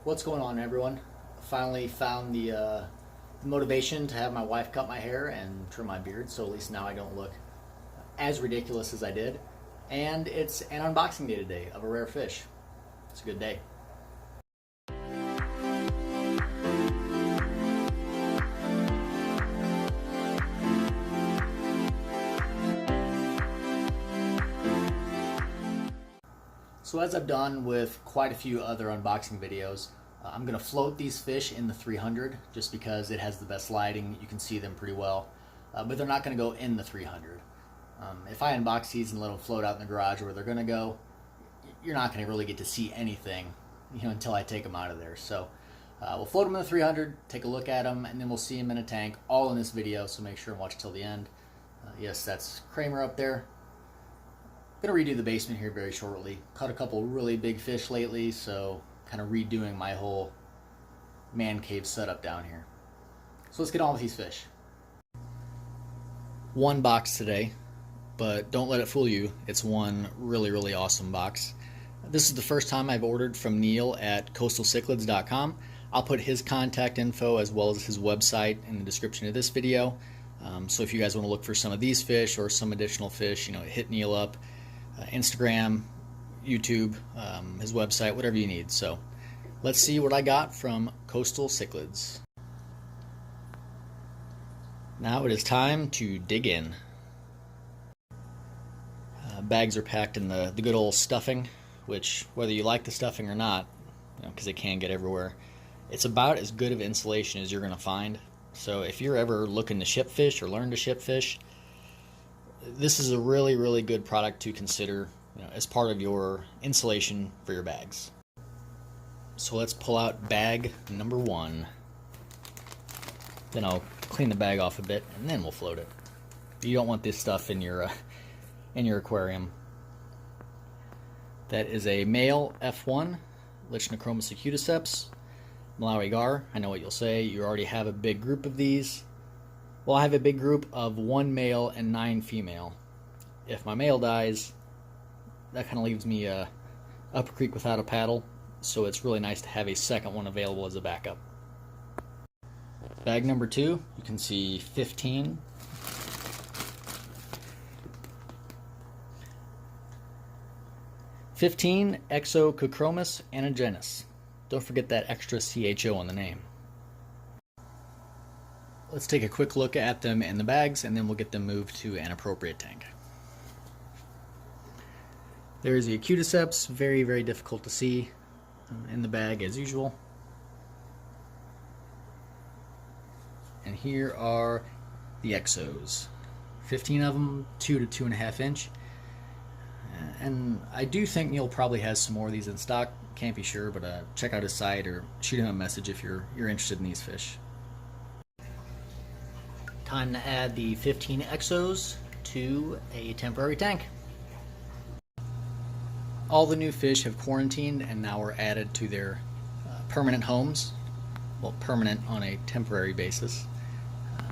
What's going on, everyone? Finally found the motivation to have my wife cut my hair and trim my beard, so at least now I don't look as ridiculous as I did. And it's an unboxing day today of a rare fish. It's a good day. So as I've done with quite a few other unboxing videos, I'm going to float these fish in the 300 just because it has the best lighting. You can see them pretty well, but they're not going to go in the 300. If I unbox these and let them float out in the garage where they're going to go, you're not going to really get to see anything, until I take them out of there. So we'll float them in the 300, take a look at them, and then we'll see them in a tank, all in this video, so make sure and watch till the end. Yes, that's Kramer up there. I'm going to redo the basement here very shortly. Caught a couple really big fish lately, so kind of redoing my whole man cave setup down here. So let's get on with these fish. One box today, but don't let it fool you. It's one really awesome box. This is the first time I've ordered from Neil at coastalcichlids.com. I'll put his contact info as well as his website in the description of this video. So if you guys want to look for some of these fish or some additional fish, hit Neil up. Instagram, YouTube, his website, whatever you need. So let's see what I got from Coastal Cichlids. Now it is time to dig in. Bags are packed in the good old stuffing, which whether you like the stuffing or not, because it can get everywhere, it's about as good of insulation as you're going to find. So if you're ever looking to ship fish or learn to ship fish, this is a really good product to consider as part of your insulation for your bags. So let's pull out bag number one. Then I'll clean the bag off a bit and then we'll float it. You don't want this stuff in your aquarium. That is a male F1 Lichnochromis acuticeps Malawi gar. I know what you'll say, you already have a big group of these. Well, I have a big group of 1 male and 9 female. If my male dies, that kind of leaves me up a creek without a paddle, so it's really nice to have a second one available as a backup. Bag number 2, you can see 15. Exochromis anagenus. Don't forget that extra CHO on the name. Let's take a quick look at them in the bags and then we'll get them moved to an appropriate tank. There's the acuticeps, very difficult to see in the bag as usual. And here are the exos. 15 of them, 2 to 2.5 inch. And I do think Neil probably has some more of these in stock. Can't be sure, but check out his site or shoot him a message if you're interested in these fish. Time to add the 15 exos to a temporary tank. All the new fish have quarantined and now are added to their permanent homes. Well, permanent on a temporary basis.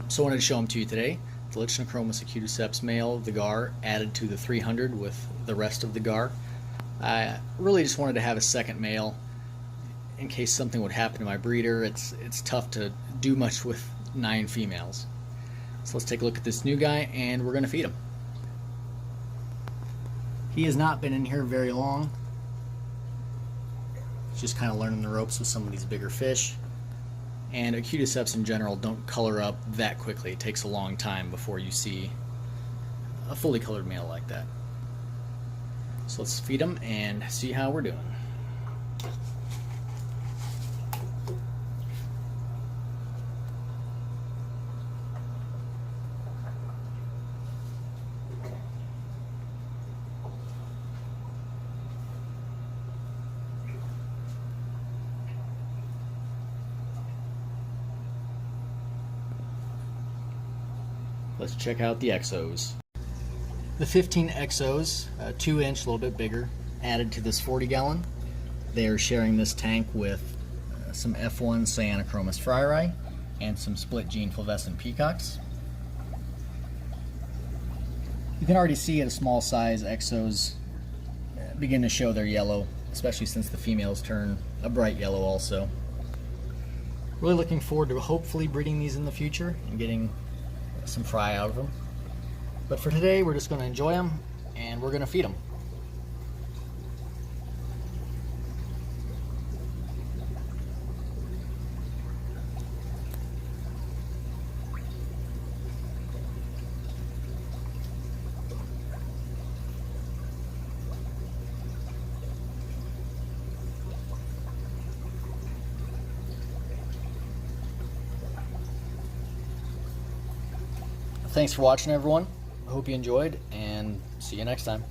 So I wanted to show them to you today. The Lichnochromis acuticeps male of the gar added to the 300 with the rest of the gar. I really just wanted to have a second male in case something would happen to my breeder. It's tough to do much with 9 females. So let's take a look at this new guy and we're going to feed him. He has not been in here very long. He's just kind of learning the ropes with some of these bigger fish. And acuticeps in general don't color up that quickly. It takes a long time before you see a fully colored male like that. So let's feed him and see how we're doing. Let's check out the exos. The 15 exos, 2 inch, a little bit bigger, added to this 40 gallon. They are sharing this tank with some F1 Cyanochromis fryeri and some split gene fulvescent peacocks. You can already see at a small size exos begin to show their yellow especially since the females turn a bright yellow also. Really looking forward to hopefully breeding these in the future and getting some fry out of them. But for today, we're just going to enjoy them and we're going to feed them. Thanks for watching, everyone. I hope you enjoyed, and see you next time.